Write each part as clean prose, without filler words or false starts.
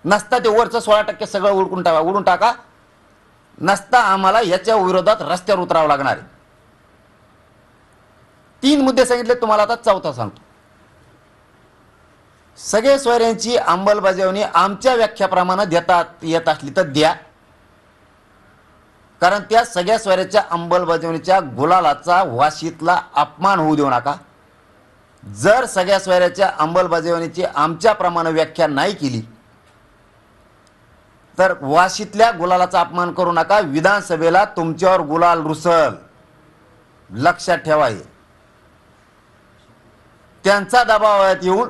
नसता ते वरचं 16% सगळं उडून टाका, नसता आम्हाला याच्या विरोधात रस्त्यावर उतरावं लागणार आहे. 3 मुद्दे सांगितले तुम्हाला, आता चौथा सांगतो. सगळे सोयऱ्यांची अंमलबजावणी आमच्या व्याख्याप्रमाणे देतात येत असली तर द्या, कारण त्या सगळ्या सोयऱ्याच्या अंमलबजावणीच्या गुलालाचा वाशीतला अपमान होऊ देऊ नका. जर सगळ्या सोयऱ्याच्या अंमलबजावणीची आमच्याप्रमाणे व्याख्या नाही केली तर वाशीतल्या गुलालाचा अपमान करू नका. विधानसभेला तुमच्यावर गुलाल रुसल, लक्षात ठेवा. हे त्यांचा दबावात येऊन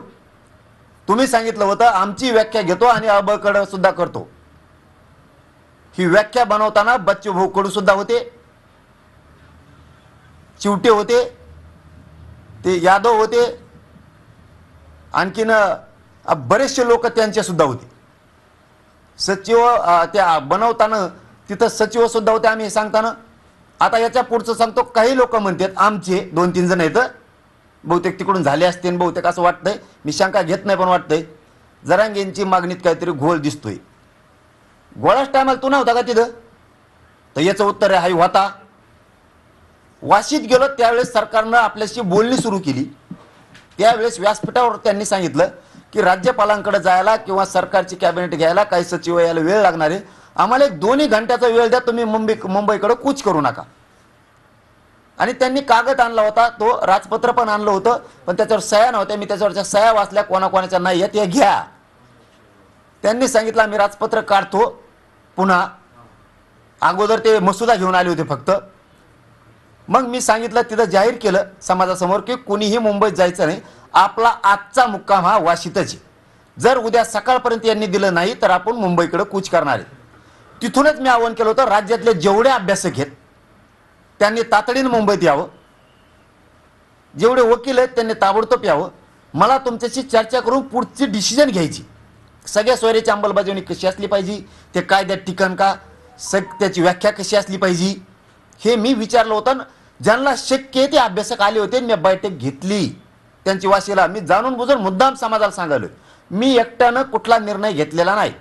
तुम्ही सांगितलं होतं आमची व्याख्या घेतो आणि अबकडे सुद्धा करतो. ही व्याख्या बनवताना बच्चू भाऊ कडू सुद्धा होते, चिवटे होते, ते यादव होते, आणखीन बरेचसे लोक त्यांचे सुद्धा होते. सचिव त्या बनवताना तिथं सचिव सुद्धा होते आम्ही सांगताना. आता याच्या पुढचं सांगतो. काही लोक म्हणतात आमचे 2-3 जण आहेत, बहुतेक तिकडून झाले असते, बहुतेक असं वाटतंय, मी शंका घेत नाही, पण वाटतंय जरांगेंची मागणीत काहीतरी घोळ दिसतोय. गोळाच टायमाला तू नव्हता का तिथं? तर याचं उत्तर आहे होता. वाशीत गेलो त्यावेळेस सरकारनं आपल्याशी बोलणी सुरू केली. त्यावेळेस व्यासपीठावर त्यांनी सांगितलं की राज्यपालांकडे जायला किंवा सरकारची कॅबिनेट घ्यायला काही सचिव यायला वेळ लागणार आहे, आम्हाला 1-2 घंट्याचा वेळ द्या, तुम्ही मुंबईकडे कूच करू नका. आणि त्यांनी कागद आणला होता, तो राजपत्र पण आणलं होतं, पण त्याच्यावर सह्या नव्हत्या. मी त्याच्यावरच्या सह्या वाचल्या, कोणाकोणाच्या नाही आहेत, हे घ्या. त्यांनी सांगितलं आम्ही राजपत्र काढतो पुन्हा. अगोदर ते मसुदा घेऊन आले होते फक्त. मग मी सांगितलं, तिथं जाहीर केलं समाजासमोर की कुणीही मुंबईत जायचं नाही, आपला आजचा मुक्काम हा वाशीतच आहे. जर उद्या सकाळपर्यंत यांनी दिलं नाही तर आपण मुंबईकडे कूच करणार आहे. तिथूनच मी आवाहन केलं होतं राज्यातले जेवढे अभ्यासक आहेत त्यांनी तातडीने मुंबईत यावं, जेवढे वकील आहेत त्यांनी ताबडतोब यावं. मला तुमच्याशी चर्चा करून पुढची डिसिजन घ्यायची. सगळ्या सोयऱ्याची अंमलबजावणी कशी असली पाहिजे, ते कायद्यात टिकन का, त्याची व्याख्या कशी असली पाहिजे, हे मी विचारलं होतं. ज्यांना शक्य आहे ते अभ्यासक आले होते, मी बैठक घेतली त्यांची वाशीला. मी जाणून बुजून मुद्दाम समाजाला सांगायलो, मी एकट्यानं कुठला निर्णय घेतलेला नाही.